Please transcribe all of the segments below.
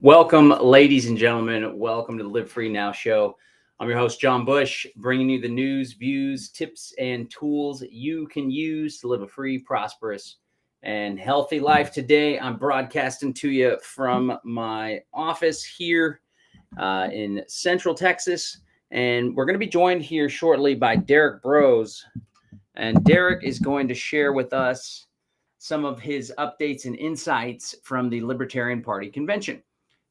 Welcome, ladies and gentlemen. Welcome to the Live Free Now show. I'm your host, John Bush, bringing you the news, views, tips, and tools you can use to live a free, prosperous, and healthy life. Today, I'm broadcasting to you from my office here in Central Texas, and we're going to be joined here shortly by Derrick Broze. And Derrick is going to share with us some of his updates and insights from the Libertarian Party Convention.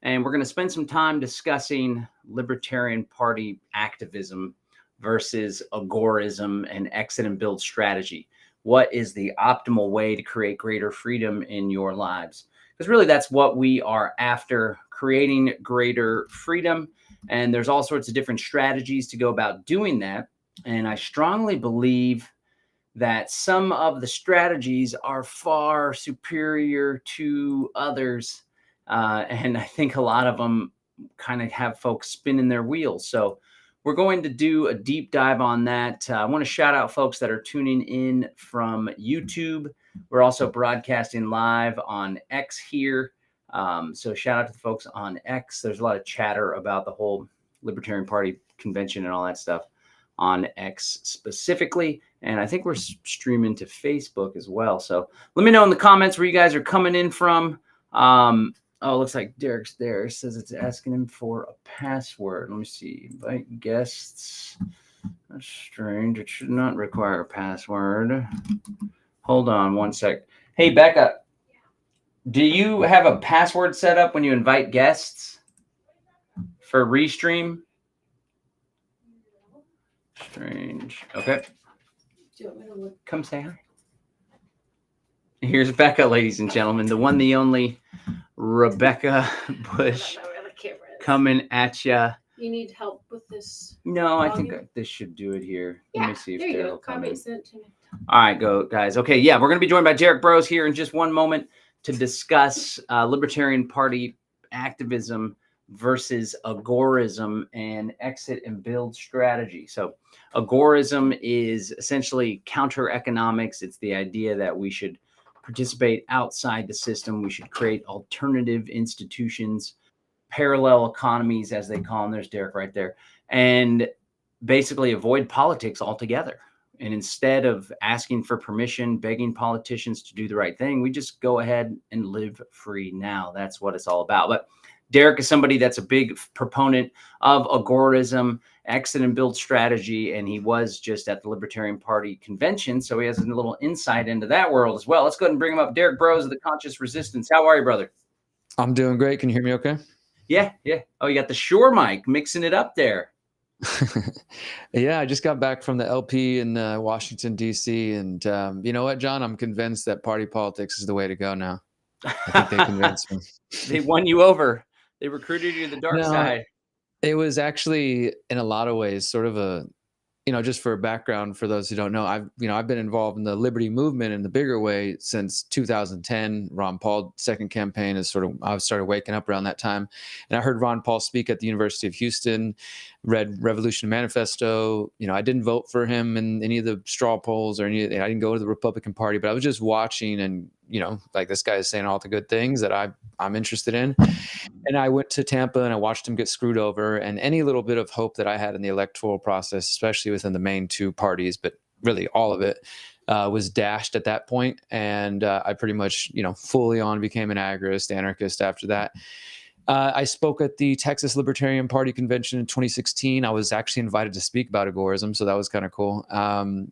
And we're going to spend some time discussing Libertarian Party activism versus agorism and exit and build strategy. What is the optimal way to create greater freedom in your lives? Because really that's what we are after, creating greater freedom. And there's all sorts of different strategies to go about doing that. And I strongly believe that some of the strategies are far superior to others. And I think a lot of them kind of have folks spinning their wheels. So we're going to do a deep dive on that. I want to shout out folks that are tuning in from YouTube. We're also broadcasting live on X here. So shout out to the folks on X. There's a lot of chatter about the whole Libertarian Party Convention and all that stuff on X specifically. And I think we're streaming to Facebook as well. So let me know in the comments where you guys are coming in from. Oh, it looks like Derrick's there. It says it's asking him for a password. Let me see. Invite guests. That's strange. It should not require a password. Hold on one sec. Hey, Becca, do you have a password set up when you invite guests for Restream? Strange. Okay. Come say hi. Here's Becca, ladies and gentlemen. The one, the only Rebecca Bush coming at you. You need help with this? No, I think this should do it here. Yeah, let me see if there you Derrick go. will come Copy in. sent to me. All right, go guys. Okay, yeah, we're going to be joined by Derrick Broze here in just one moment to discuss Libertarian Party activism versus agorism and exit and build strategy. So agorism is essentially counter economics. It's the idea that we should participate outside the system. We should create alternative institutions, parallel economies, as they call them. There's Derrick right there. And basically avoid politics altogether. And instead of asking for permission, begging politicians to do the right thing, we just go ahead and live free now. That's what it's all about. But Derrick is somebody that's a big proponent of agorism, exit and build strategy, and he was just at the Libertarian Party Convention, so he has a little insight into that world as well. Let's go ahead and bring him up. Derrick Broze of the Conscious Resistance. How are you, brother? I'm doing great. Can you hear me okay? Yeah. Oh, you got the Shure mic, mixing it up there. Yeah, I just got back from the LP in Washington, D.C., and you know what, John? I'm convinced that party politics is the way to go now. I think they convinced me. They won you over. They recruited you to the dark side. It was actually, in a lot of ways, sort of a, just for background for those who don't know, I've been involved in the liberty movement in the bigger way since 2010. Ron Paul's second campaign is I started waking up around that time, and I heard Ron Paul speak at the University of Houston, read Revolution Manifesto. I didn't vote for him in any of the straw polls or I didn't go to the Republican Party, but I was just watching and, like this guy is saying all the good things that I'm interested in. And I went to Tampa and I watched him get screwed over, and any little bit of hope that I had in the electoral process, especially within the main two parties, but really all of it, was dashed at that point. And I pretty much, fully on became an anarchist after that. I spoke at the Texas Libertarian Party Convention in 2016. I was actually invited to speak about agorism, so that was kind of cool. And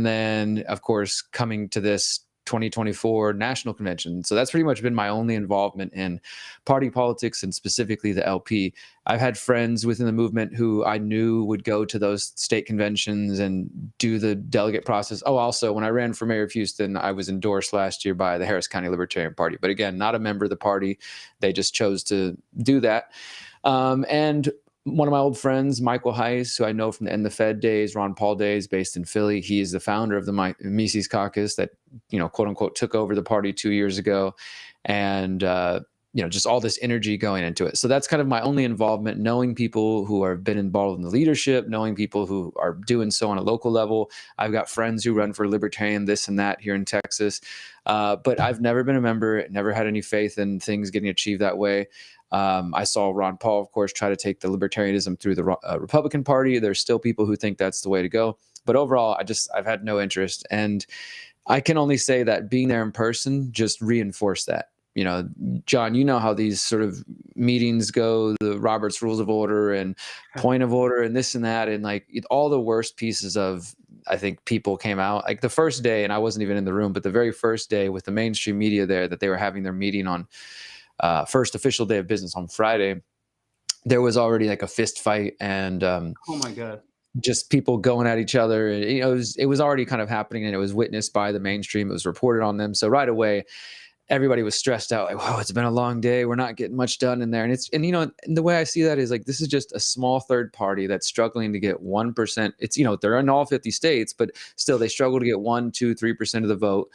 then, of course, coming to this 2024 national convention. So that's pretty much been my only involvement in party politics, and specifically the LP. I've had friends within the movement who I knew would go to those state conventions and do the delegate process. Oh, also, when I ran for mayor of Houston, I was endorsed last year by the Harris County Libertarian Party. But again, not a member of the party. They just chose to do that. And one of my old friends, Michael Heiss, who I know from the End the Fed days, Ron Paul days, based in Philly. He is the founder of the Mises Caucus that, quote unquote, took over the party 2 years ago. And just all this energy going into it. So that's kind of my only involvement, knowing people who have been involved in the leadership, knowing people who are doing so on a local level. I've got friends who run for Libertarian, this and that here in Texas. But I've never been a member, never had any faith in things getting achieved that way. I saw Ron Paul, of course, try to take the libertarianism through the Republican Party. There's still people who think that's the way to go. But overall, I've had no interest. And I can only say that being there in person just reinforced that. John, you know how these sort of meetings go, the Robert's Rules of Order and point of order and this and that. And like all the worst pieces of, I think, people came out like the first day, and I wasn't even in the room, but the very first day with the mainstream media there that they were having their meeting on first official day of business on Friday, there was already like a fist fight and oh my God, just people going at each other. It was already kind of happening, and it was witnessed by the mainstream. It was reported on them. So right away, everybody was stressed out, like, wow, it's been a long day. We're not getting much done in there. And the way I see that is like, this is just a small third party that's struggling to get 1%. It's, they're in all 50 states, but still they struggle to get 1%, 2%, 3% of the vote.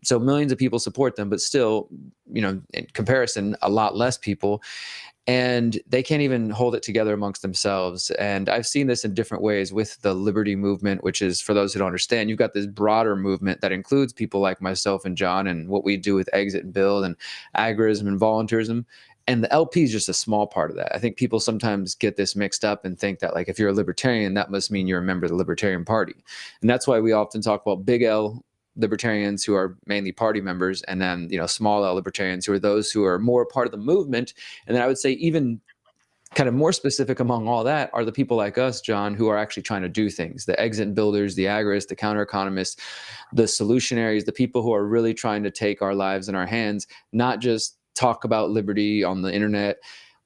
So millions of people support them, but still, in comparison, a lot less people. And they can't even hold it together amongst themselves. And I've seen this in different ways with the liberty movement, which is, for those who don't understand, you've got this broader movement that includes people like myself and John and what we do with Exit and Build and agorism and volunteerism. And the LP is just a small part of that. I think people sometimes get this mixed up and think that like, if you're a libertarian, that must mean you're a member of the Libertarian Party. And that's why we often talk about big L libertarians who are mainly party members, and then small L libertarians who are those who are more part of the movement. And then I would say even kind of more specific among all that are the people like us, John, who are actually trying to do things, the exit builders, the agorists, the counter economists, the solutionaries, the people who are really trying to take our lives in our hands, not just talk about liberty on the internet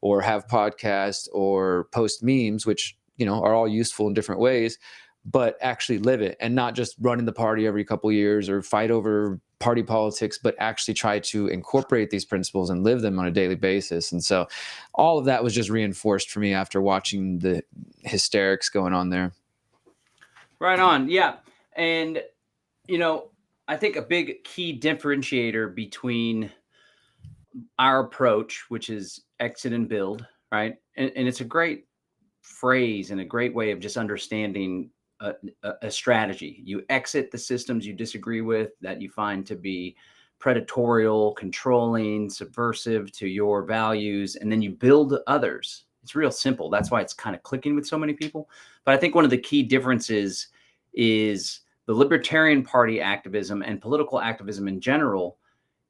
or have podcasts or post memes, which are all useful in different ways, but actually live it, and not just run in the party every couple of years or fight over party politics, but actually try to incorporate these principles and live them on a daily basis. And so all of that was just reinforced for me after watching the hysterics going on there. Right on. Yeah. And, I think a big key differentiator between our approach, which is exit and build, right? And it's a great phrase and a great way of just understanding a strategy. You exit the systems you disagree with, that you find to be predatorial, controlling, subversive to your values, and then you build others. It's real simple. That's why it's kind of clicking with so many people. But I think one of the key differences is the Libertarian Party activism and political activism in general.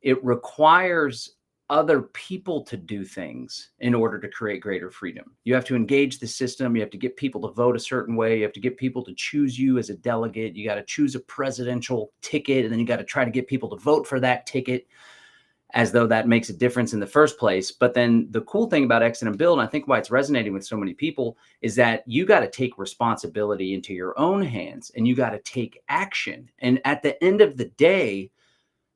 It requires other people to do things in order to create greater freedom. You have to engage the system. You have to get people to vote a certain way. You have to get people to choose you as a delegate. You got to choose a presidential ticket, and then you got to try to get people to vote for that ticket as though that makes a difference in the first place. But then the cool thing about Exit and Build, and I think why it's resonating with so many people, is that you got to take responsibility into your own hands, and you got to take action. And at the end of the day,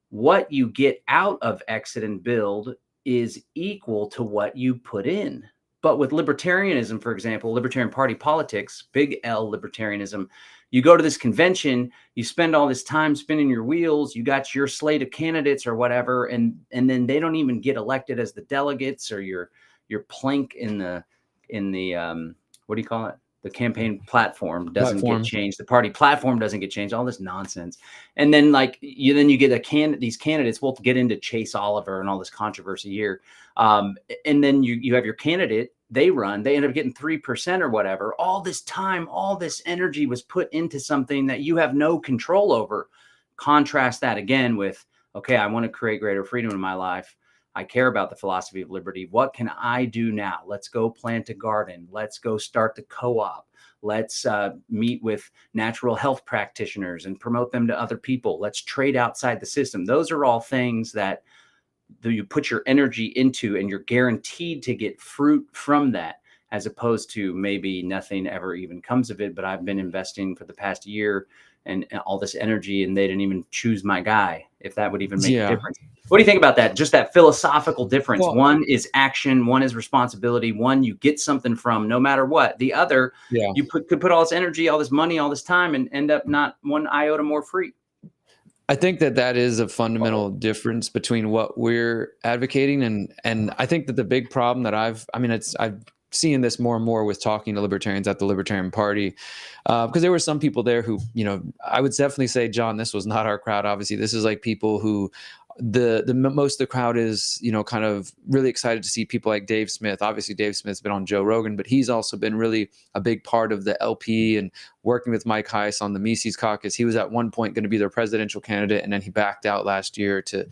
what you get out of Exit and Build is equal to what you put in. But with libertarianism, for example, Libertarian Party politics, big L libertarianism, you go to this convention, you spend all this time spinning your wheels, you got your slate of candidates or whatever, and then they don't even get elected as the delegates, or your plank in the what do you call it? The campaign platform doesn't get changed. The party platform doesn't get changed. All this nonsense. And then you get these candidates. We'll get into Chase Oliver and all this controversy here. And then you have your candidate. They end up getting 3% or whatever. All this time, all this energy was put into something that you have no control over. Contrast that again with, okay, I want to create greater freedom in my life. I care about the philosophy of liberty. What can I do now? Let's go plant a garden. Let's go start the co-op. Let's meet with natural health practitioners and promote them to other people. Let's trade outside the system. Those are all things that you put your energy into, and you're guaranteed to get fruit from that, as opposed to maybe nothing ever even comes of it. But I've been investing for the past year and all this energy, and they didn't even choose my guy, if that would even make a difference. What do you think about that? Just that philosophical difference. Well, one is action, one is responsibility. One you get something from no matter what. The other, you could put all this energy, all this money, all this time, and end up not one iota more free. I think that is a fundamental difference between what we're advocating and I think that the big problem that I've seen this more and more with talking to libertarians at the Libertarian Party, because there were some people there who, I would definitely say, John, this was not our crowd. Obviously, this is like people who the most of the crowd is, kind of really excited to see people like Dave Smith. Obviously, Dave Smith's been on Joe Rogan, but he's also been really a big part of the LP and working with Mike Heiss on the Mises caucus. He was at one point going to be their presidential candidate, and then he backed out last year to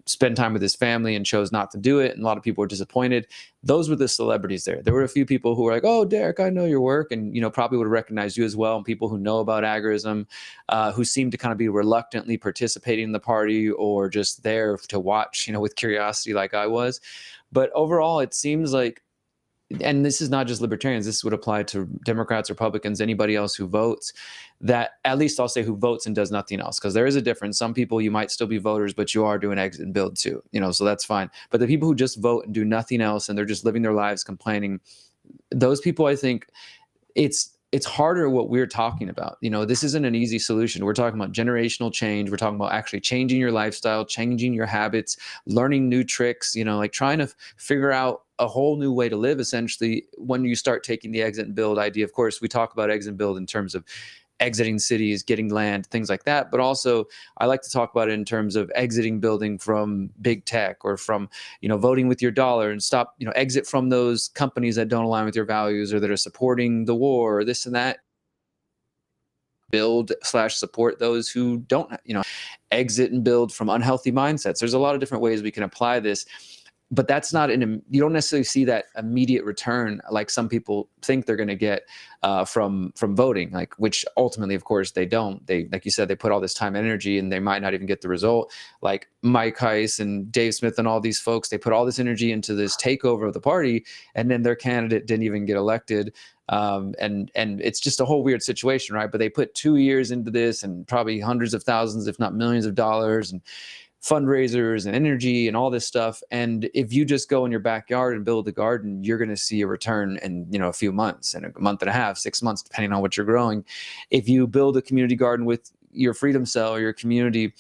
spend time with his family and chose not to do it. And a lot of people were disappointed. Those were the celebrities there. There were a few people who were like, oh, Derrick, I know your work. And, probably would have recognized you as well. And people who know about agorism, who seem to kind of be reluctantly participating in the party or just there to watch, with curiosity like I was. But overall, it seems like, and this is not just libertarians, this would apply to Democrats, Republicans, anybody else who votes, that at least I'll say who votes and does nothing else, because there is a difference. Some people, you might still be voters, but you are doing exit and build too, so that's fine. But the people who just vote and do nothing else and they're just living their lives complaining, those people, I think it's harder what we're talking about. This isn't an easy solution. We're talking about generational change. We're talking about actually changing your lifestyle, changing your habits, learning new tricks, like trying to figure out a whole new way to live, essentially, when you start taking the exit and build idea. Of course, we talk about exit and build in terms of exiting cities, getting land, things like that. But also, I like to talk about it in terms of exiting building from big tech or from, voting with your dollar, and stop, exit from those companies that don't align with your values or that are supporting the war or this and that. Build/support those who don't, exit and build from unhealthy mindsets. There's a lot of different ways we can apply this. But that's not you don't necessarily see that immediate return like some people think they're going to get from voting, which ultimately, of course, they don't. They, like you said, they put all this time and energy and they might not even get the result. Like Mike Heiss and Dave Smith and all these folks, they put all this energy into this takeover of the party, and then their candidate didn't even get elected. And it's just a whole weird situation, right? But they put 2 years into this and probably hundreds of thousands, if not millions of dollars, and fundraisers and energy and all this stuff. And if you just go in your backyard and build a garden, you're going to see a return in, a few months, and a month and a half, 6 months, depending on what you're growing. If you build a community garden with your freedom cell or your community,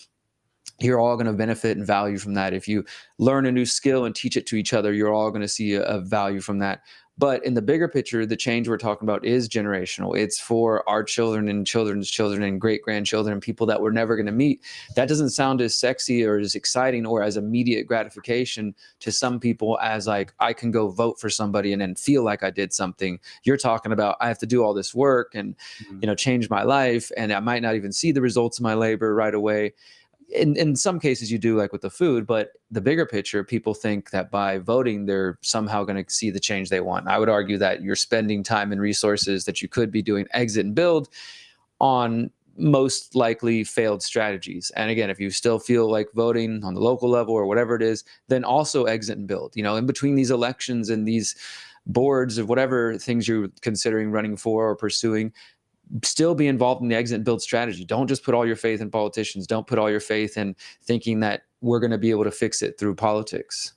you're all going to benefit and value from that. If you learn a new skill and teach it to each other, you're all going to see a value from that. But in the bigger picture, the change we're talking about is generational. It's for our children and children's children and great-grandchildren and people that we're never going to meet. That doesn't sound as sexy or as exciting or as immediate gratification to some people as like, I can go vote for somebody and then feel like I did something. You're talking about, I have to do all this work and, change my life, and I might not even see the results of my labor right away. In some cases you do, like with the food, but the bigger picture, people think that by voting, they're somehow going to see the change they want. I would argue that you're spending time and resources that you could be doing exit and build on most likely failed strategies. And again, if you still feel like voting on the local level or whatever it is, then also exit and build, in between these elections and these boards of whatever things you're considering running for or pursuing, still be involved in the exit and build strategy. Don't just put all your faith in politicians. Don't put all your faith in thinking that we're going to be able to fix it through politics.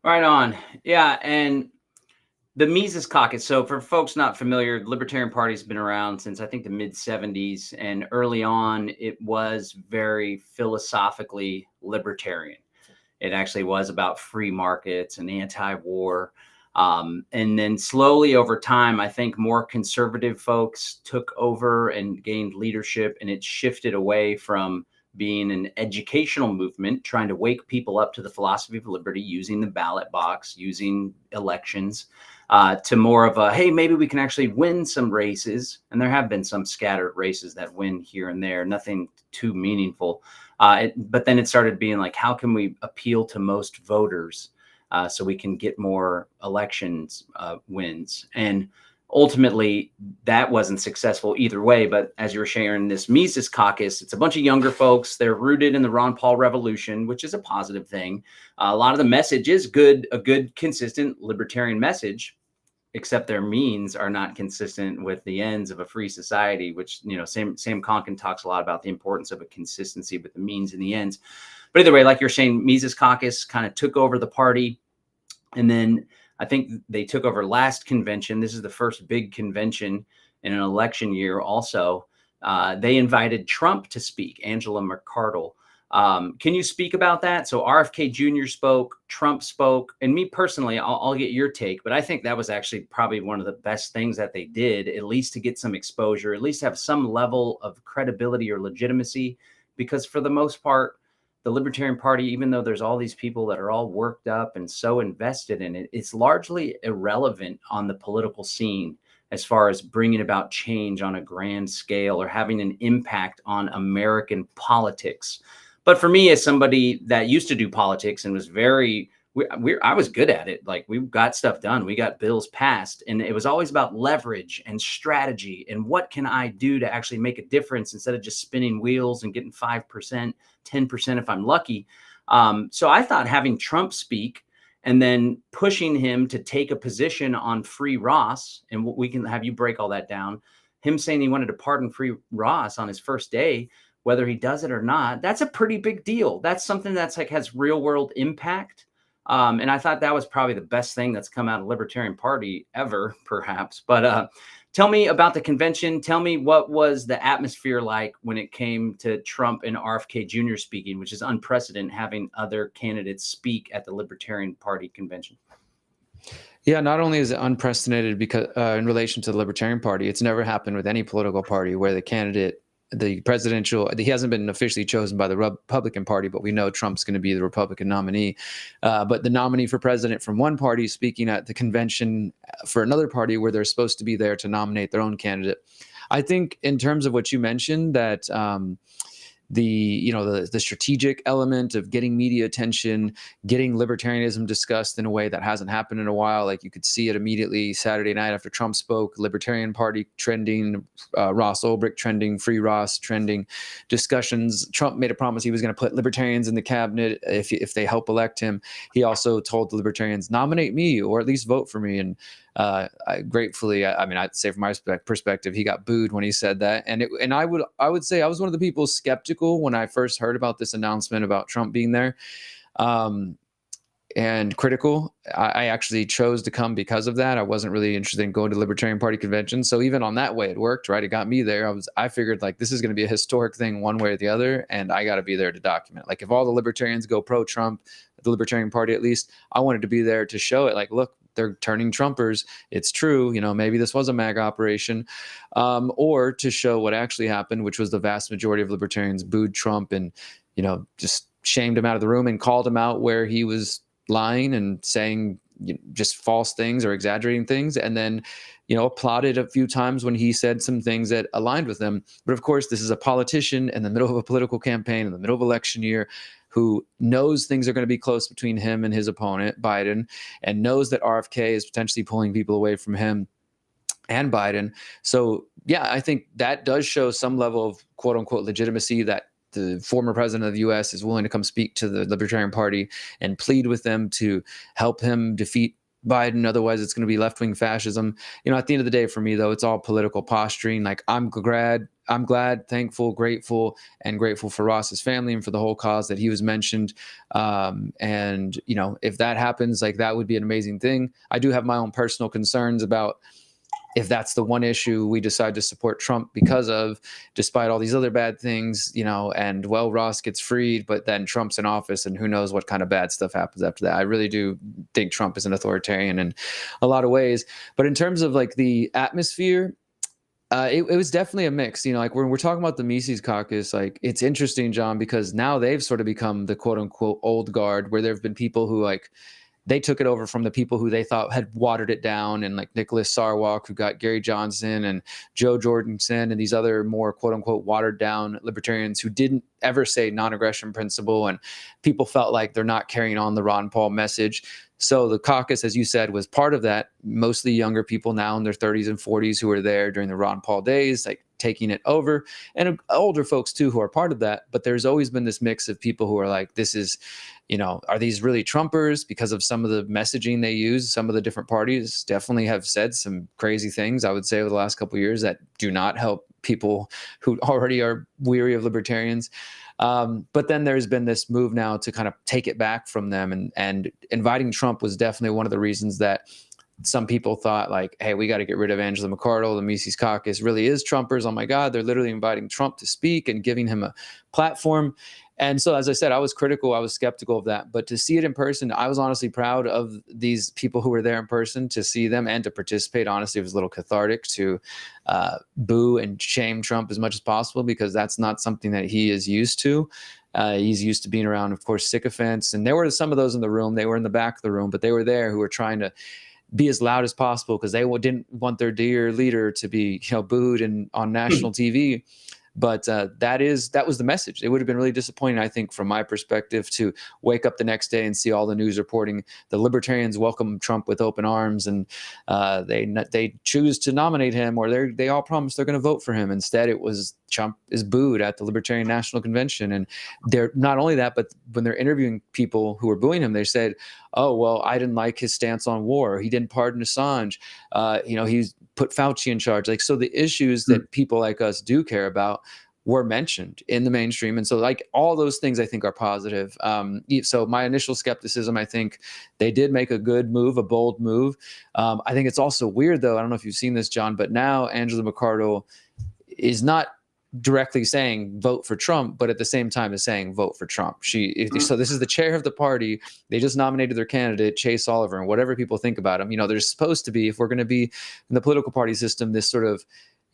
Right on. Yeah. And the Mises caucus. So for folks not familiar, the Libertarian Party has been around since I think the mid 70s. And early on, it was very philosophically libertarian. It actually was about free markets and anti-war. And then slowly over time, I think more conservative folks took over and gained leadership, and it shifted away from being an educational movement, trying to wake people up to the philosophy of liberty using the ballot box, using elections, to more of a, hey, maybe we can actually win some races. And there have been some scattered races that win here and there, nothing too meaningful. But then it started being like, how can we appeal to most voters? So we can get more elections wins. And ultimately, that wasn't successful either way. But as you were sharing, this Mises caucus, it's a bunch of younger folks. They're rooted in the Ron Paul revolution, which is a positive thing. A lot of the message is good, a good, consistent libertarian message, except their means are not consistent with the ends of a free society, which, Sam Conkin talks a lot about the importance of a consistency with the means and the ends. But either way, like you're saying, Mises caucus kind of took over the party. And then I think they took over last convention. This is the first big convention in an election year also. They invited Trump to speak, Angela McArdle. Can you speak about that? So RFK Jr. spoke, Trump spoke, and me personally, I'll get your take, but I think that was actually probably one of the best things that they did, at least to get some exposure, at least have some level of credibility or legitimacy, because for the most part, the Libertarian Party, even though there's all these people that are all worked up and so invested in it, it's largely irrelevant on the political scene as far as bringing about change on a grand scale or having an impact on American politics. But for me, as somebody that used to do politics and was I was good at it. Like, we got stuff done. We got bills passed, and it was always about leverage and strategy and what can I do to actually make a difference instead of just spinning wheels and getting 5%, 10% if I'm lucky. So I thought having Trump speak and then pushing him to take a position on free Ross, and we can have you break all that down, him saying he wanted to pardon free Ross on his first day, whether he does it or not, that's a pretty big deal. That's something that's like has real world impact. And I thought that was probably the best thing that's come out of Libertarian Party ever, perhaps. But tell me about the convention. Tell me, what was the atmosphere like when it came to Trump and RFK Jr. speaking, which is unprecedented, having other candidates speak at the Libertarian Party convention. Yeah, not only is it unprecedented because in relation to the Libertarian Party, it's never happened with any political party where the candidate, the presidential, he hasn't been officially chosen by the Republican Party, but we know Trump's going to be the Republican nominee. But the nominee for president from one party speaking at the convention for another party where they're supposed to be there to nominate their own candidate. I think in terms of what you mentioned, that the strategic element of getting media attention, getting libertarianism discussed in a way that hasn't happened in a while. Like, you could see it immediately Saturday night after Trump spoke, Libertarian Party trending, Ross Ulbricht trending, Free Ross trending, discussions. Trump made a promise he was going to put libertarians in the cabinet if they help elect him. He also told the libertarians, nominate me or at least vote for me. And gratefully, I'd say from my perspective, he got booed when he said that. And I would say I was one of the people skeptical when I first heard about this announcement about Trump being there, and critical. I actually chose to come because of that. I wasn't really interested in going to Libertarian Party convention. So even on that way, it worked, right? It got me there. I figured, like, this is going to be a historic thing one way or the other, and I got to be there to document it. Like, if all the libertarians go pro-Trump, the Libertarian Party at least, I wanted to be there to show it. Like, look, they're turning Trumpers. It's true. Maybe this was a MAGA operation, or to show what actually happened, which was the vast majority of libertarians booed Trump and, just shamed him out of the room and called him out where he was lying and saying just false things or exaggerating things. And then, applauded a few times when he said some things that aligned with them. But of course, this is a politician in the middle of a political campaign, in the middle of election year, who knows things are going to be close between him and his opponent, Biden, and knows that RFK is potentially pulling people away from him and Biden. So, yeah, I think that does show some level of quote unquote legitimacy, that the former president of the U.S. is willing to come speak to the Libertarian Party and plead with them to help him defeat Biden. Otherwise, it's going to be left-wing fascism. At the end of the day, for me, though, it's all political posturing. Like, I'm glad, thankful, grateful for Ross's family and for the whole cause that he was mentioned. And, if that happens, like, that would be an amazing thing. I do have my own personal concerns about if that's the one issue we decide to support Trump because of, despite all these other bad things, and Ross gets freed, but then Trump's in office and who knows what kind of bad stuff happens after that. I really do think Trump is an authoritarian in a lot of ways. But in terms of like the atmosphere, it was definitely a mix. Like when we're talking about the Mises caucus, like, it's interesting, John, because now they've sort of become the quote unquote old guard, where there have been people who, like, they took it over from the people who they thought had watered it down, and like Nicholas Sarwark, who got Gary Johnson, and Joe Jorgensen, and these other more quote unquote watered down libertarians who didn't ever say non-aggression principle, and people felt like they're not carrying on the Ron Paul message. So the caucus, as you said, was part of that. Mostly younger people now in their 30s and 40s who were there during the Ron Paul days, like taking it over, and older folks too who are part of that. But there's always been this mix of people who are like, this is, are these really Trumpers? Because of some of the messaging they use. Some of the different parties definitely have said some crazy things, I would say, over the last couple of years that do not help people who already are weary of libertarians. But then there's been this move now to kind of take it back from them, and inviting Trump was definitely one of the reasons that some people thought like, hey, we got to get rid of Angela McArdle. The Mises Caucus really is Trumpers. Oh my God, they're literally inviting Trump to speak and giving him a platform. And so, as I said, I was critical, I was skeptical of that. But to see it in person, I was honestly proud of these people who were there in person, to see them and to participate. Honestly, it was a little cathartic to boo and shame Trump as much as possible, because that's not something that he is used to. He's used to being around, of course, sycophants. And there were some of those in the room. They were in the back of the room, but they were there who were trying to be as loud as possible because they didn't want their dear leader to be, booed and on national TV. But that was the message. It would have been really disappointing, I think, from my perspective, to wake up the next day and see all the news reporting the Libertarians welcome Trump with open arms, and they choose to nominate him, or they all promise they're going to vote for him. Instead, it was Trump is booed at the Libertarian National Convention. And they're not only that, but when they're interviewing people who were booing him, they said, "Oh, well, I didn't like his stance on war. He didn't pardon Assange. He's put Fauci in charge." Like, so the issues that people like us do care about were mentioned in the mainstream. And so like all those things I think are positive. So my initial skepticism, I think they did make a good move, a bold move. I think it's also weird though. I don't know if you've seen this, John, but now Angela McArdle is not directly saying vote for Trump, but at the same time is saying vote for Trump. So this is the chair of the party. They just nominated their candidate, Chase Oliver, and whatever people think about him, there's supposed to be, if we're going to be in the political party system, this sort of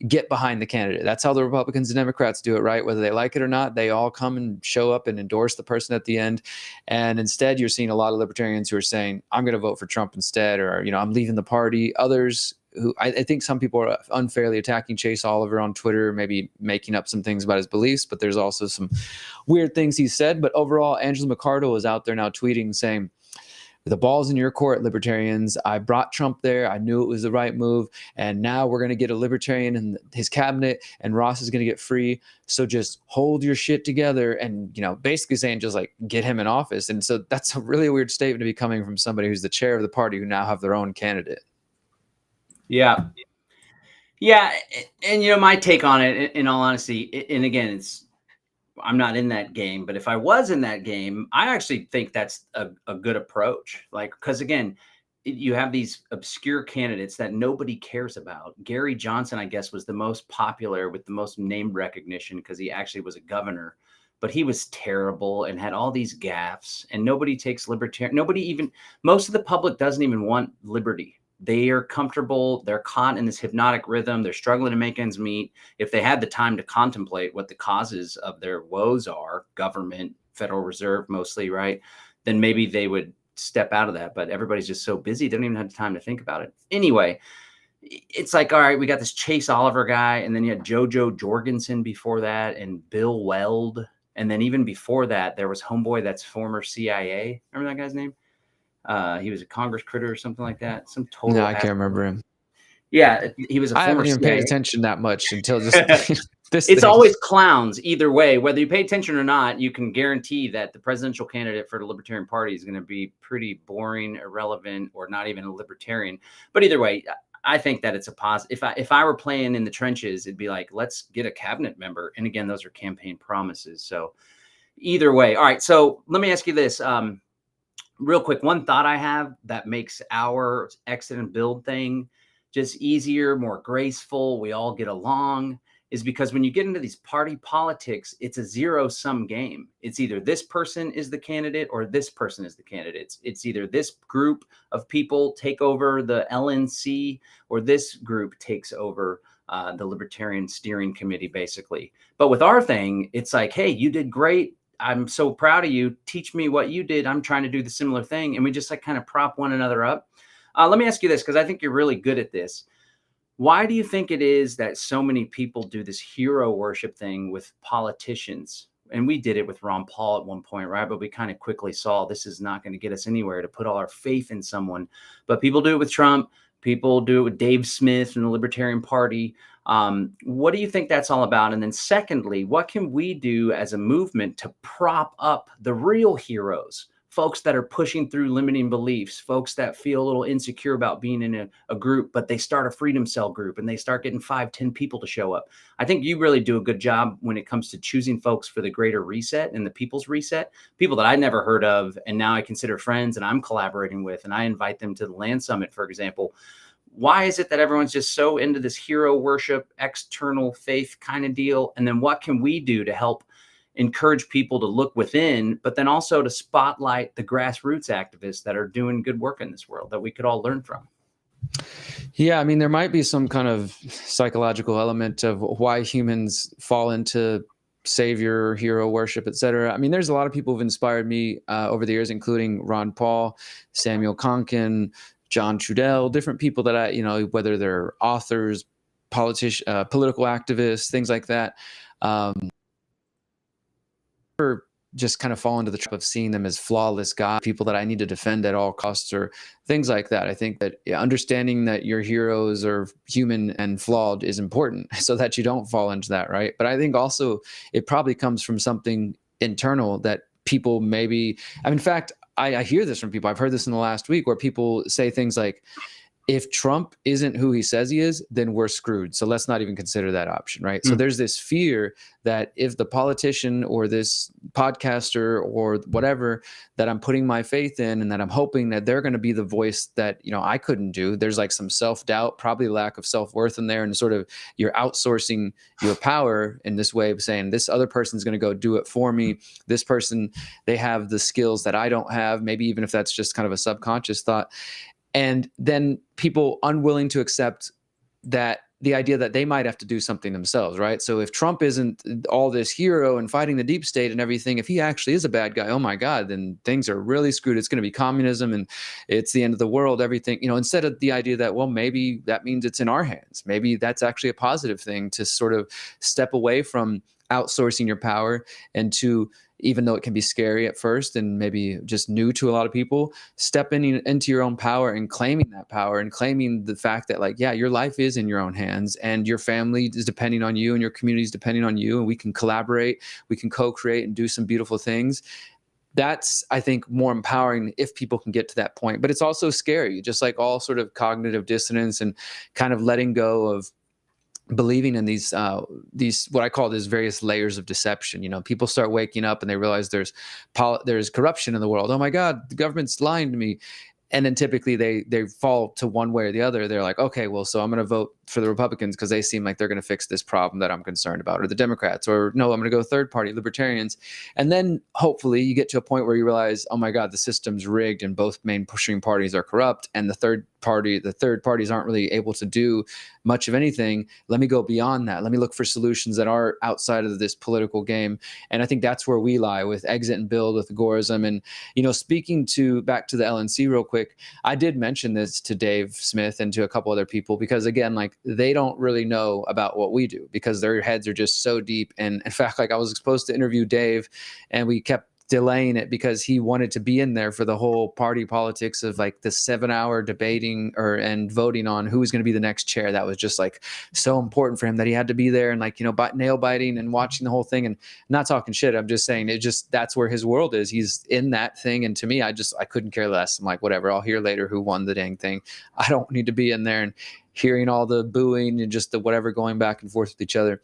get behind the candidate. That's how the Republicans and Democrats do it, right? Whether they like it or not, they all come and show up and endorse the person at the end. And instead, you're seeing a lot of libertarians who are saying, I'm going to vote for Trump instead, or, I'm leaving the party. Others who I think some people are unfairly attacking Chase Oliver on Twitter, maybe making up some things about his beliefs, but there's also some weird things he said. But overall, Angela McArdle is out there now tweeting saying, "The ball's in your court, libertarians. I brought Trump there. I knew it was the right move. And now we're going to get a libertarian in his cabinet, and Ross is going to get free. So just hold your shit together." And, basically saying just like get him in office. And so that's a really weird statement to be coming from somebody who's the chair of the party who now have their own candidate. Yeah. Yeah. And, my take on it, in all honesty, and again, I'm not in that game, but if I was in that game, I actually think that's a good approach. Like, because again, you have these obscure candidates that nobody cares about. Gary Johnson, I guess, was the most popular with the most name recognition because he actually was a governor, but he was terrible and had all these gaffes, and nobody takes libertarian. Most of the public doesn't even want liberty. They are comfortable. They're caught in this hypnotic rhythm. They're struggling to make ends meet. If they had the time to contemplate what the causes of their woes are, government, Federal Reserve mostly, right, then maybe they would step out of that. But everybody's just so busy, they don't even have time to think about it. Anyway, it's like, all right, we got this Chase Oliver guy, and then you had JoJo Jorgensen before that, and Bill Weld. And then even before that, there was homeboy that's former CIA. Remember that guy's name? He was a Congress critter or something like that. Some total. No, I can't remember him. Yeah, he was a former I haven't even CIA. paid attention that much until just this. It's always clowns either way. Whether you pay attention or not, you can guarantee that the presidential candidate for the Libertarian Party is going to be pretty boring, irrelevant, or not even a libertarian. But either way, I think that it's a positive. If I were playing in the trenches, it'd be like, let's get a cabinet member. And again, those are campaign promises. So either way. All right. So let me ask you this. Real quick, one thought I have that makes our exit and build thing just easier, more graceful, we all get along, is because when you get into these party politics, it's a zero-sum game. It's either this person is the candidate or this person is the candidate. It's either this group of people take over the LNC or this group takes over the Libertarian Steering Committee, basically. But with our thing, it's like, hey, you did great. I'm so proud of you. Teach me what you did. I'm trying to do the similar thing. And we just like kind of prop one another up. Let me ask you this, because I think you're really good at this. Why do you think it is that so many people do this hero worship thing with politicians? And we did it with Ron Paul at one point, right? But we kind of quickly saw this is not going to get us anywhere, to put all our faith in someone. But people do it with Trump. People do it with Dave Smith and the Libertarian Party. What do you think that's all about? And then secondly, what can we do as a movement to prop up the real heroes folks that are pushing through limiting beliefs, folks that feel a little insecure about being in a group, but they start a freedom cell group and they start getting 5-10 people to show up. I think you really do a good job when it comes to choosing folks for the greater reset and the people's reset, people that I never heard of and now I consider friends and I'm collaborating with, and I invite them to the Land Summit, for example. Why is it that everyone's just so into this hero worship, external faith kind of deal? And then what can we do to help encourage people to look within, but then also to spotlight the grassroots activists that are doing good work in this world that we could all learn from? Yeah, I mean, there might be some kind of psychological element of why humans fall into savior, hero worship, etc. I mean, there's a lot of people who've inspired me over the years, including Ron Paul, Samuel Konkin, John Trudell, different people that I, whether they're authors, political activists, things like that. Just kind of fall into the trap of seeing them as flawless guys, people that I need to defend at all costs or things like that. I think that understanding that your heroes are human and flawed is important so that you don't fall into that, right? But I think also it probably comes from something internal that people maybe, in fact, I hear this from people. I've heard this in the last week where people say things like, if Trump isn't who he says he is, then we're screwed. So let's not even consider that option, right? So there's this fear that if the politician or this podcaster or whatever that I'm putting my faith in and that I'm hoping that they're going to be the voice that, I couldn't do, there's like some self-doubt, probably lack of self-worth in there, and sort of you're outsourcing your power in this way of saying this other person's going to go do it for me. This person, they have the skills that I don't have, maybe even if that's just kind of a subconscious thought. And then people unwilling to accept that the idea that they might have to do something themselves, right? So if Trump isn't all this hero and fighting the deep state and everything, if he actually is a bad guy, oh my God, then things are really screwed. It's going to be communism and it's the end of the world, everything, instead of the idea that, well, maybe that means it's in our hands. Maybe that's actually a positive thing to sort of step away from outsourcing your power and to, even though it can be scary at first and maybe just new to a lot of people, stepping into your own power and claiming that power and claiming the fact that, like, yeah, your life is in your own hands and your family is depending on you and your community is depending on you, and we can collaborate, we can co-create and do some beautiful things. That's, I think, more empowering if people can get to that point. But it's also scary, just like all sort of cognitive dissonance and kind of letting go of believing in these what I call these various layers of deception. People start waking up and they realize there's corruption in the world. Oh my God, the government's lying to me. And then typically they fall to one way or the other. They're like, okay, well, so I'm going to vote for the Republicans because they seem like they're going to fix this problem that I'm concerned about, or the Democrats, or no, I'm going to go third party, Libertarians. And then hopefully you get to a point where you realize, oh my God, the system's rigged and both main pushing parties are corrupt, and the third parties aren't really able to do much of anything. Let me go beyond that. Let me look for solutions that are outside of this political game. And I think that's where we lie with Exit and Build, with agorism. And, speaking back to the LNC real quick, I did mention this to Dave Smith and to a couple other people, because again, like, they don't really know about what we do because their heads are just so deep. And in fact, like, I was supposed to interview Dave and we kept delaying it because he wanted to be in there for the whole party politics of like the 7-hour debating and voting on who was going to be the next chair. That was just like so important for him that he had to be there and like, nail biting and watching the whole thing, and not talking shit. I'm just saying that's where his world is. He's in that thing. And to me, I couldn't care less. I'm like, whatever, I'll hear later who won the dang thing. I don't need to be in there and hearing all the booing and just the whatever going back and forth with each other.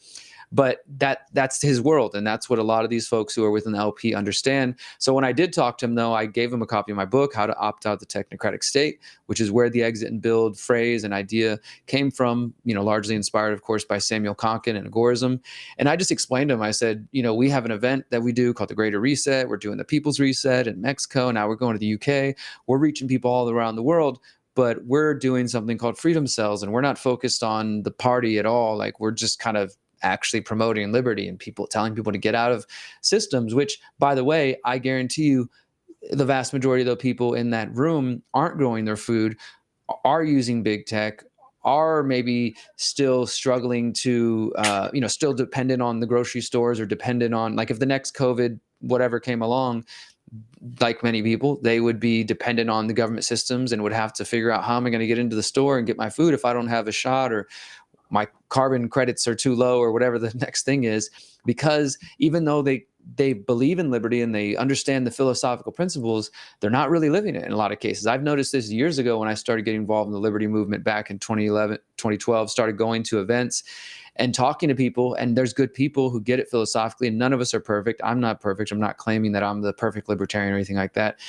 But that's his world, and that's what a lot of these folks who are within the LP understand. So when I did talk to him, though, I gave him a copy of my book, How to Opt Out the Technocratic State, which is where the Exit and Build phrase and idea came from, largely inspired, of course, by Samuel Konkin and agorism. And I just explained to him, I said, we have an event that we do called the Greater Reset. We're doing the People's Reset in Mexico. Now we're going to the UK. We're reaching people all around the world. But we're doing something called freedom cells, and we're not focused on the party at all. Like, we're just kind of actually promoting liberty and telling people to get out of systems, which, by the way, I guarantee you the vast majority of the people in that room aren't growing their food, are using big tech, are maybe still struggling to, still dependent on the grocery stores, or dependent on, like, if the next COVID whatever came along, like many people, they would be dependent on the government systems and would have to figure out, how am I going to get into the store and get my food if I don't have a shot, or my carbon credits are too low, or whatever the next thing is. Because even though they they believe in liberty and they understand the philosophical principles, they're not really living it in a lot of cases. I've noticed this years ago when I started getting involved in the liberty movement back in 2011, 2012, started going to events and talking to people. And there's good people who get it philosophically, and none of us are perfect. I'm not perfect. I'm not claiming that I'm the perfect libertarian or anything like that.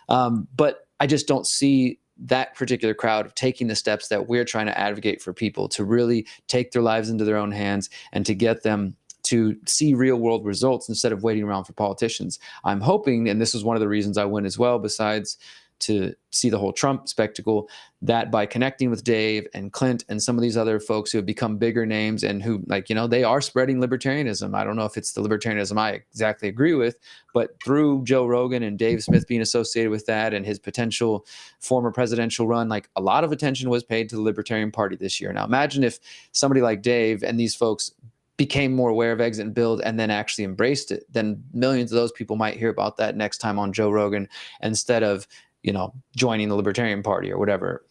But I just don't see that particular crowd taking the steps that we're trying to advocate for people to really take their lives into their own hands and to get them to see real world results instead of waiting around for politicians. I'm hoping, and this is one of the reasons I went as well, besides to see the whole Trump spectacle, that by connecting with Dave and Clint and some of these other folks who have become bigger names and who, like, you know, they are spreading libertarianism. I don't know if it's the libertarianism I exactly agree with, but through Joe Rogan and Dave Smith being associated with that and his potential former presidential run, like, a lot of attention was paid to the Libertarian Party this year. Now, imagine if somebody like Dave and these folks became more aware of exit and build and then actually embraced it, then millions of those people might hear about that next time on Joe Rogan instead of, you know, joining the Libertarian Party or whatever.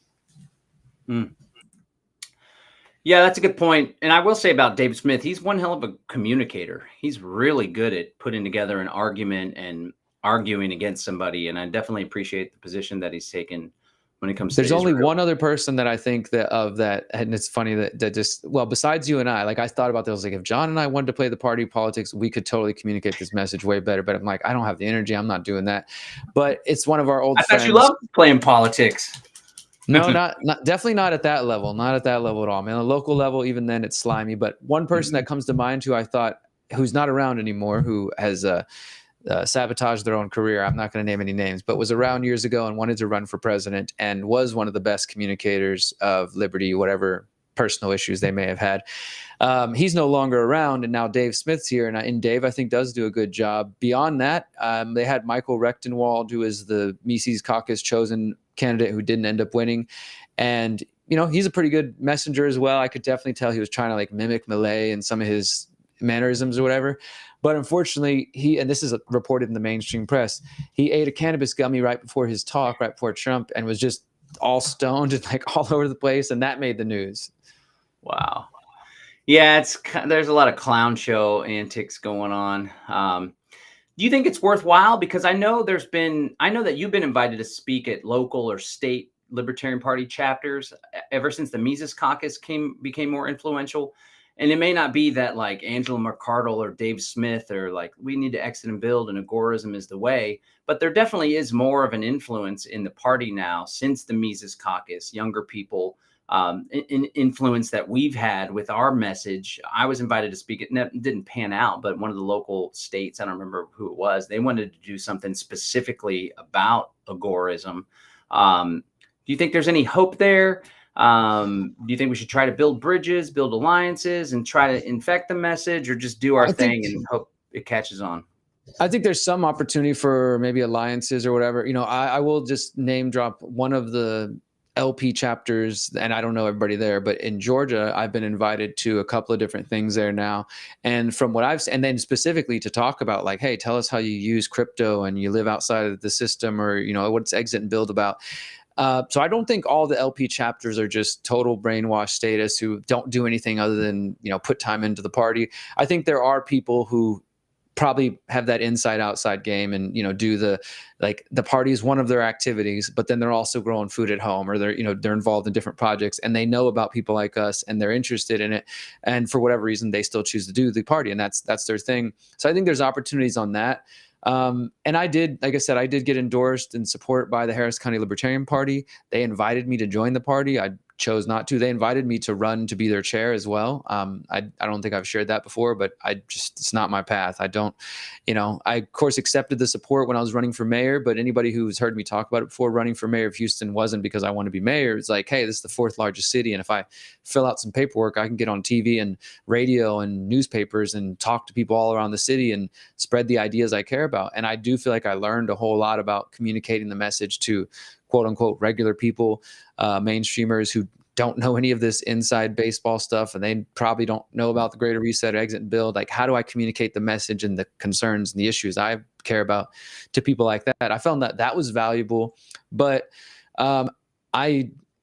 Yeah, that's a good point. And I will say about Dave Smith, he's one hell of a communicator. He's really good at putting together an argument and arguing against somebody. And I definitely appreciate the position that he's taken when it comes to There's only Israel. one other person that I think that of that, and it's funny that just, well, besides you and I, like, I thought about this, I was like, if John and I wanted to play the party politics, we could totally communicate this message way better. But I'm like, I don't have the energy. I'm not doing that. But it's one of our old friends. I thought you loved playing politics. No, not definitely not at that level. Not at that level at all, man. On a local level, even then it's slimy. But one person that comes to mind who I thought, who's not around anymore, who has sabotaged their own career, I'm not going to name any names, but was around years ago and wanted to run for president and was one of the best communicators of liberty, whatever personal issues they may have had. He's no longer around, and now Dave Smith's here, and Dave, I think, does do a good job. Beyond that, they had Michael Rechtenwald, who is the Mises Caucus chosen candidate who didn't end up winning, and you know, he's a pretty good messenger as well. I could definitely tell he was trying to like mimic Milei and some of his mannerisms or whatever. But unfortunately, and this is reported in the mainstream press, he ate a cannabis gummy right before his talk, right before Trump, and was just all stoned and like all over the place, and that made the news. Wow. Yeah, there's a lot of clown show antics going on. Do you think it's worthwhile? Because I know that you've been invited to speak at local or state Libertarian Party chapters ever since the Mises Caucus became more influential. And it may not be that like Angela McArdle or Dave Smith or like we need to exit and build and agorism is the way, but there definitely is more of an influence in the party now since the Mises Caucus, younger people, influence that we've had with our message. I was invited to speak. It didn't pan out, but one of the local states, I don't remember who it was, they wanted to do something specifically about agorism. Do you think there's any hope there? Do you think we should try to build bridges, build alliances, and try to infect the message, or just do our thing and hope it catches on? I think there's some opportunity for maybe alliances or whatever. You know, I will just name drop one of the LP chapters, and I don't know everybody there, but in Georgia, I've been invited to a couple of different things there now. And from what I've seen, and then specifically to talk about like, hey, tell us how you use crypto and you live outside of the system, or, you know, what's exit and build about. So I don't think all the LP chapters are just total brainwash status who don't do anything other than, you know, put time into the party. I think there are people who probably have that inside outside game and, you know, do the party is one of their activities, but then they're also growing food at home, or they're involved in different projects and they know about people like us and they're interested in it. And for whatever reason, they still choose to do the party, and that's their thing. So I think there's opportunities on that. And I did, like I said, I did get endorsed and support by the Harris County Libertarian Party. They invited me to join the party. I chose not to. They invited me to run to be their chair as well. I don't think I've shared that before, but it's not my path. I don't, you know, I of course accepted the support when I was running for mayor, but anybody who's heard me talk about it before, running for mayor of Houston wasn't because I want to be mayor. It's like, hey, this is the 4th largest city. And if I fill out some paperwork, I can get on TV and radio and newspapers and talk to people all around the city and spread the ideas I care about. And I do feel like I learned a whole lot about communicating the message to quote unquote regular people, mainstreamers who don't know any of this inside baseball stuff, and they probably don't know about the greater reset, exit and build. Like, how do I communicate the message and the concerns and the issues I care about to people like that? I found that was valuable, but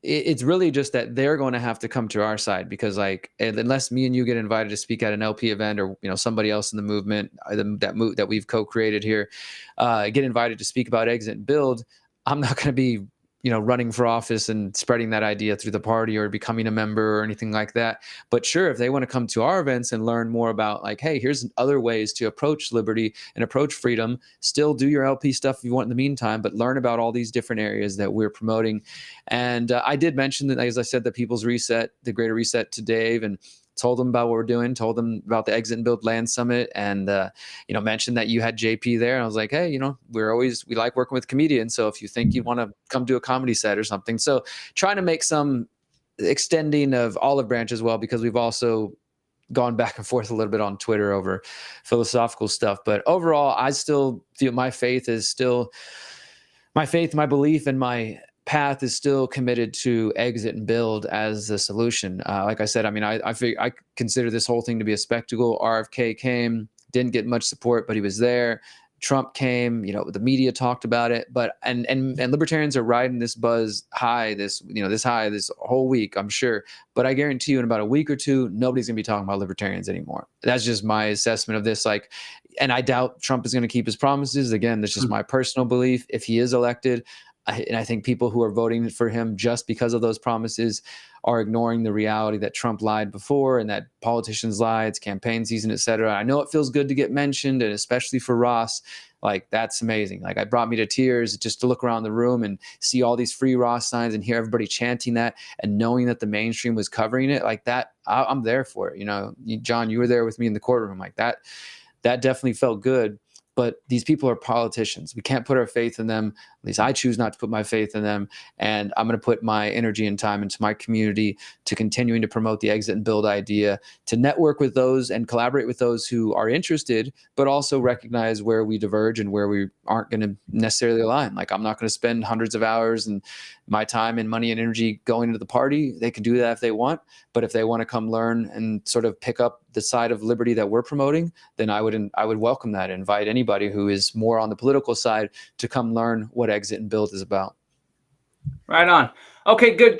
it's really just that they're going to have to come to our side, because like, unless me and you get invited to speak at an LP event, or somebody else in the movement that we've co-created here get invited to speak about exit and build, I'm not going to be running for office and spreading that idea through the party or becoming a member or anything like that. But sure, if they want to come to our events and learn more about like, hey, here's other ways to approach liberty and approach freedom, still do your LP stuff if you want in the meantime, but learn about all these different areas that we're promoting. And I did mention that, as I said, the People's Reset, the Greater Reset to Dave, and told them about what we're doing, told them about the Exit and Build Land Summit, and mentioned that you had JP there. And I was like, hey, we like working with comedians, so if you think you want to come do a comedy set or something. So trying to make some extending of olive branch as well, because we've also gone back and forth a little bit on Twitter over philosophical stuff. But overall, I still feel my faith, my belief, and my path is still committed to exit and build as the solution. Like I said, I mean, I consider this whole thing to be a spectacle. RFK came, didn't get much support, but he was there. Trump came, the media talked about it, but and libertarians are riding this buzz high, this whole week, I'm sure. But I guarantee you, in about a week or two, nobody's gonna be talking about libertarians anymore. That's just my assessment of this. Like, and I doubt Trump is gonna keep his promises. Again, that's just my personal belief. If he is elected, and I think people who are voting for him just because of those promises are ignoring the reality that Trump lied before, and that politicians lie. It's campaign season, et cetera. I know it feels good to get mentioned, and especially for Ross, like, that's amazing. Like, it brought me to tears just to look around the room and see all these free Ross signs and hear everybody chanting that, and knowing that the mainstream was covering it like that. I'm there for it. John, you were there with me in the courtroom. Like that definitely felt good. But these people are politicians. We can't put our faith in them. At least I choose not to put my faith in them. And I'm going to put my energy and time into my community to continuing to promote the exit and build idea, to network with those and collaborate with those who are interested, but also recognize where we diverge and where we aren't going to necessarily align. Like, I'm not going to spend hundreds of hours and my time and money and energy going into the party. They can do that if they want. But if they want to come learn and sort of pick up the side of liberty that we're promoting, then I would welcome that. Invite anybody who is more on the political side to come learn what exit and build is about. Right on. Okay, good.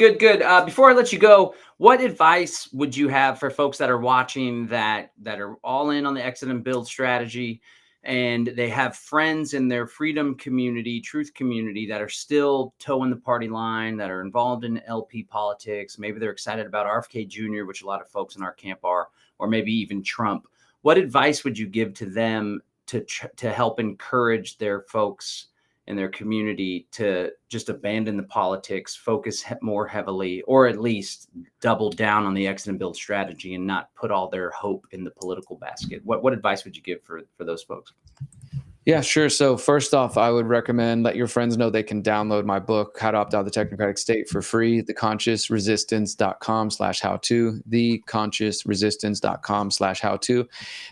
Before I let you go, what advice would you have for folks that are watching that are all in on the exit and build strategy, and they have friends in their freedom community, truth community, that are still toeing the party line, that are involved in LP politics? Maybe they're excited about RFK Jr., which a lot of folks in our camp are, or maybe even Trump. What advice would you give to them to help encourage their folks in their community to just abandon the politics, focus more heavily, or at least double down on the exit and build strategy, and not put all their hope in the political basket? What advice would you give for those folks? Yeah, sure. So first off, I would recommend let your friends know they can download my book, How to Opt Out of the Technocratic State, for free. theconsciousresistance.com/how-to, theconsciousresistance.com/how-to,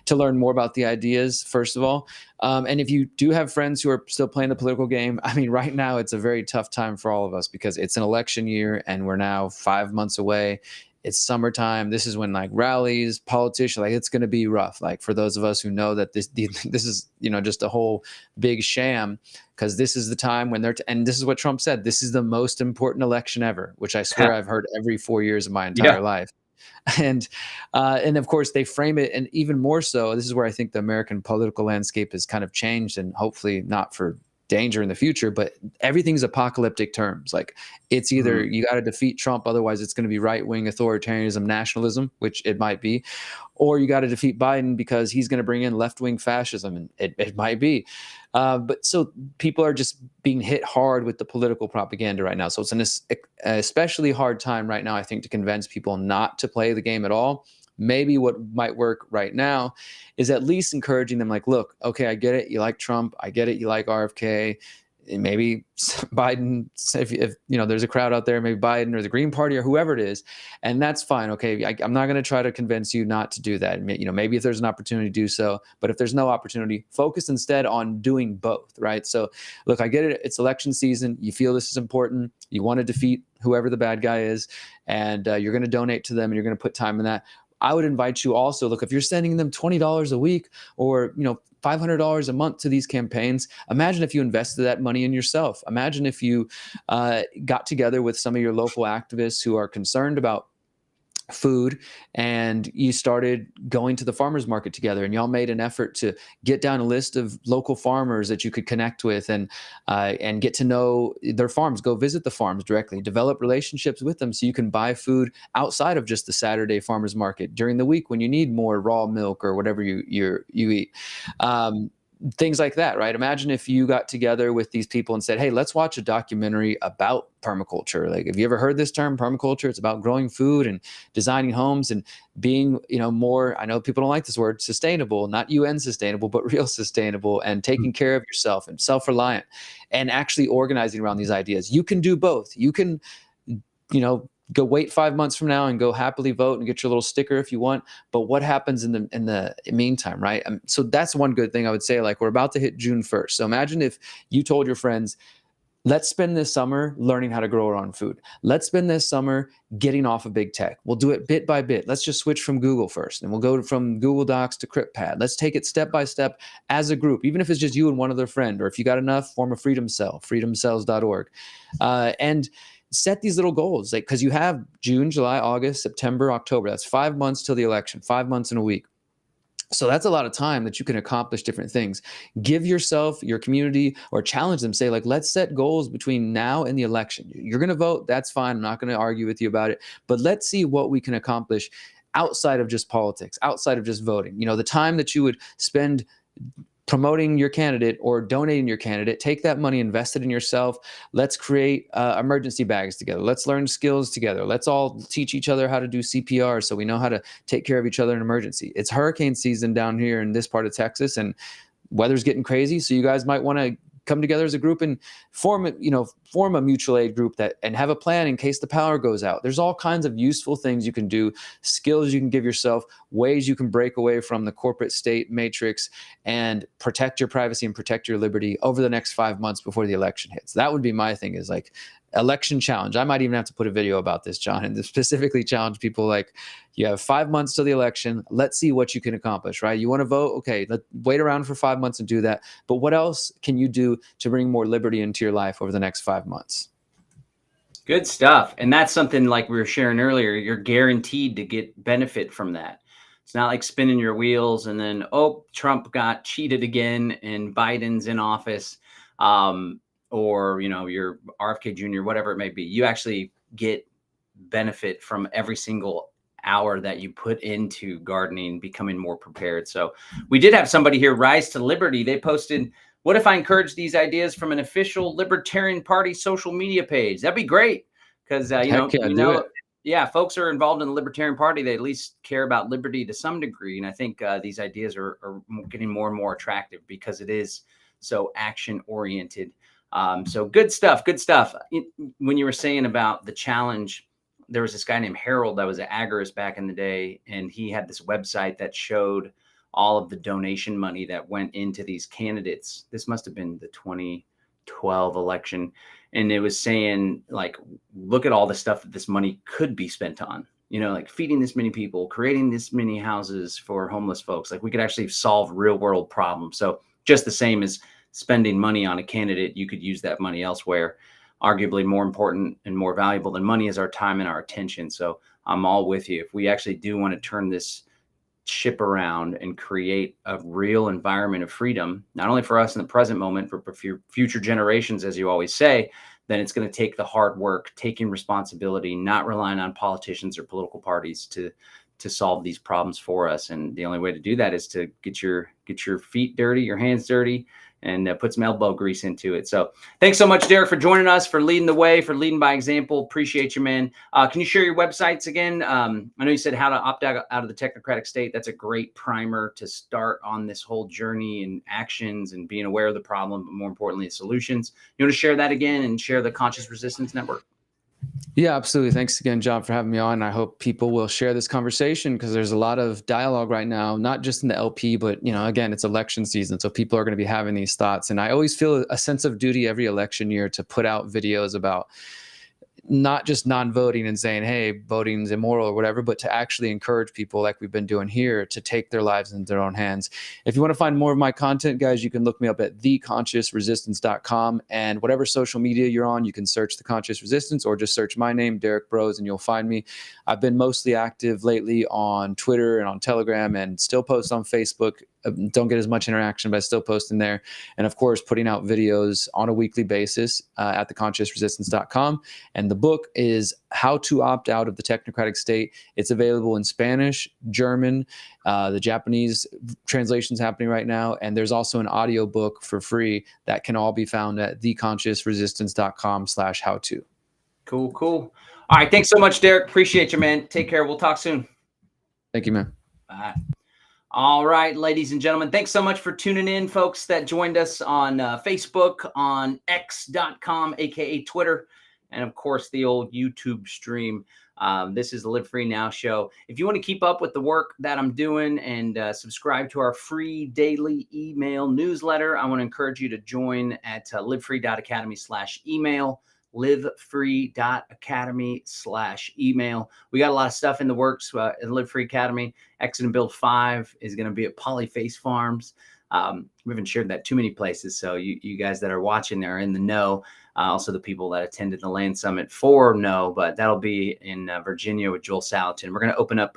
to learn more about the ideas, first of all. And if you do have friends who are still playing the political game, I mean, right now it's a very tough time for all of us, because it's an election year and we're now 5 months away. It's summertime. This is when, like, rallies, politicians, like, it's going to be rough. Like, for those of us who know that this is, just a whole big sham, because this is the time when and this is what Trump said, this is the most important election ever, which I swear I've heard every 4 years of my entire life. And of course they frame it, and even more so, this is where I think the American political landscape has kind of changed, and hopefully not for danger in the future, but everything's apocalyptic terms. Like, it's either you got to defeat Trump, otherwise it's going to be right-wing authoritarianism, nationalism, which it might be, or you got to defeat Biden because he's going to bring in left-wing fascism, and it might be. But so people are just being hit hard with the political propaganda right now. So it's an especially hard time right now, I think, to convince people not to play the game at all. Maybe what might work right now is at least encouraging them, like, look, okay, I get it. You like Trump. I get it. You like RFK. And maybe Biden, if there's a crowd out there, maybe Biden or the Green Party or whoever it is, and that's fine. Okay, I'm not going to try to convince you not to do that. Maybe if there's an opportunity to do so, but if there's no opportunity, focus instead on doing both, right? So, look, I get it. It's election season. You feel this is important. You want to defeat whoever the bad guy is, and you're going to donate to them, and you're going to put time in that. I would invite you also, look, if you're sending them $20 a week or, $500 a month to these campaigns, imagine if you invested that money in yourself. Imagine if you got together with some of your local activists who are concerned about food, and you started going to the farmers market together, and y'all made an effort to get down a list of local farmers that you could connect with and get to know their farms. Go visit the farms directly, develop relationships with them so you can buy food outside of just the Saturday farmers market during the week when you need more raw milk or whatever you eat. Things like that, right? Imagine if you got together with these people and said, hey, let's watch a documentary about permaculture. Like, have you ever heard this term, permaculture? It's about growing food and designing homes and being, more, I know people don't like this word, sustainable, not UN sustainable, but real sustainable, and taking care of yourself and self-reliant and actually organizing around these ideas. You can do both. You can, go wait 5 months from now and go happily vote and get your little sticker if you want. But what happens in the meantime, right? So that's one good thing I would say. Like, we're about to hit June 1st. So imagine if you told your friends, let's spend this summer learning how to grow our own food. Let's spend this summer getting off of big tech. We'll do it bit by bit. Let's just switch from Google first, and we'll go from Google Docs to CryptPad. Let's take it step by step as a group, even if it's just you and one other friend, or if you got enough, form a freedom cell, freedomcells.org. And set these little goals, like, because you have June, July, August, September, October. That's 5 months till the election, 5 months in a week. So that's a lot of time that you can accomplish different things. Give yourself, your community, or challenge them. Say, like, let's set goals between now and the election. You're going to vote. That's fine. I'm not going to argue with you about it. But let's see what we can accomplish outside of just politics, outside of just voting. The time that you would spend promoting your candidate or donating your candidate, take that money, invest it in yourself. Let's create emergency bags together. Let's learn skills together. Let's all teach each other how to do CPR so we know how to take care of each other in emergency. It's hurricane season down here in this part of Texas, and weather's getting crazy. So you guys might want to come together as a group and form a mutual aid group and have a plan in case the power goes out. There's all kinds of useful things you can do, skills you can give yourself, ways you can break away from the corporate state matrix and protect your privacy and protect your liberty over the next 5 months before the election hits. That would be my thing, is like election challenge. I might even have to put a video about this, John, and specifically challenge people, like, you have 5 months till the election. Let's see what you can accomplish, right? You want to vote? Okay, let's wait around for 5 months and do that. But what else can you do to bring more liberty into your life over the next 5 months? Good stuff. And that's something, like we were sharing earlier, you're guaranteed to get benefit from that. It's not like spinning your wheels and then, oh, Trump got cheated again and Biden's in office. Or, your RFK Jr., whatever it may be. You actually get benefit from every single hour that you put into gardening, becoming more prepared. So we did have somebody here, Rise to Liberty. They posted, what if I encourage these ideas from an official Libertarian Party social media page? That'd be great. Because, folks are involved in the Libertarian Party. They at least care about liberty to some degree. And I think these ideas are getting more and more attractive because it is so action oriented. So good stuff. When you were saying about the challenge, there was this guy named Harold that was an agorist back in the day, and he had this website that showed all of the donation money that went into these candidates. This must have been the 2012 election. And it was saying, like, look at all the stuff that this money could be spent on, like feeding this many people, creating this many houses for homeless folks. Like, we could actually solve real world problems. So just the same as spending money on a candidate, you could use that money elsewhere. Arguably more important and more valuable than money is our time and our attention. So I'm all with you. If we actually do want to turn this ship around and create a real environment of freedom, not only for us in the present moment, but for future generations, as you always say, then it's going to take the hard work, taking responsibility, not relying on politicians or political parties to solve these problems for us. And the only way to do that is to get your feet dirty, your hands dirty, and put some elbow grease into it. So thanks so much, Derrick, for joining us, for leading the way, for leading by example. Appreciate you, man. Can you share your websites again? I know you said how to opt out of the technocratic state. That's a great primer to start on this whole journey and actions and being aware of the problem, but more importantly, the solutions. You want to share that again and share the Conscious Resistance Network? Yeah, absolutely. Thanks again, John, for having me on. I hope people will share this conversation because there's a lot of dialogue right now, not just in the LP, but, again, it's election season. So people are going to be having these thoughts. And I always feel a sense of duty every election year to put out videos about not just non-voting and saying, hey, voting's immoral or whatever, but to actually encourage people like we've been doing here to take their lives into their own hands. If you want to find more of my content, guys, you can look me up at theconsciousresistance.com, and whatever social media you're on, you can search The Conscious Resistance or just search my name, Derrick Broze, and you'll find me. I've been mostly active lately on Twitter and on Telegram, and still post on Facebook. Don't get as much interaction, but I still post in there. And of course, putting out videos on a weekly basis at theconsciousresistance.com. And the book is How to Opt Out of the Technocratic State. It's available in Spanish, German, the Japanese translation's happening right now. And there's also an audio book for free that can all be found at theconsciousresistance.com/how-to. Cool. All right. Thanks so much, Derrick. Appreciate you, man. Take care. We'll talk soon. Thank you, man. Bye. All right, ladies and gentlemen, thanks so much for tuning in, folks that joined us on Facebook, on x.com, aka Twitter, and of course the old YouTube stream. This is the Live Free Now show. If you want to keep up with the work that I'm doing and subscribe to our free daily email newsletter, I want to encourage you to join at livefree.academy/email. livefree.academy/email. We got a lot of stuff in the works in Live Free Academy. Exit and Build 5 is going to be at Polyface Farms. We haven't shared that too many places, so you guys that are watching are in the know. Also, the people that attended the Land Summit 4 know, but that'll be in Virginia with Joel Salatin. We're going to open up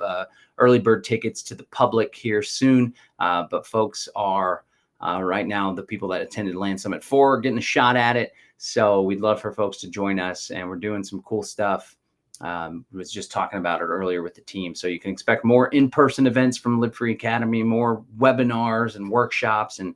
early bird tickets to the public here soon, but folks are right now, the people that attended Land Summit 4 are getting a shot at it. So we'd love for folks to join us, and we're doing some cool stuff. Was just talking about it earlier with the team. So you can expect more in-person events from Live Free Academy, more webinars and workshops. And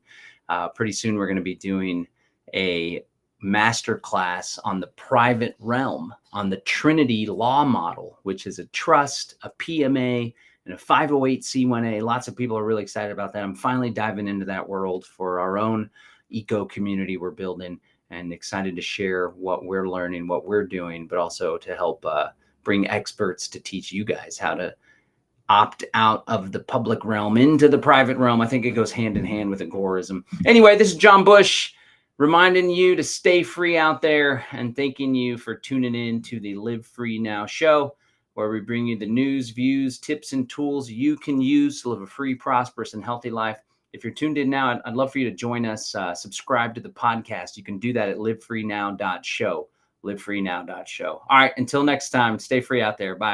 pretty soon we're going to be doing a master class on the private realm, on the Trinity law model, which is a trust, a PMA, and a 508c1a. Lots of people are really excited about that. I'm finally diving into that world for our own eco community we're building, and excited to share what we're learning, what we're doing, but also to help bring experts to teach you guys how to opt out of the public realm into the private realm. I think it goes hand in hand with agorism. Anyway, this is John Bush reminding you to stay free out there, and thanking you for tuning in to the Live Free Now show, where we bring you the news, views, tips, and tools you can use to live a free, prosperous, and healthy life. If you're tuned in now, I'd love for you to join us, subscribe to the podcast. You can do that at livefreenow.show, livefreenow.show. All right, until next time, stay free out there. Bye.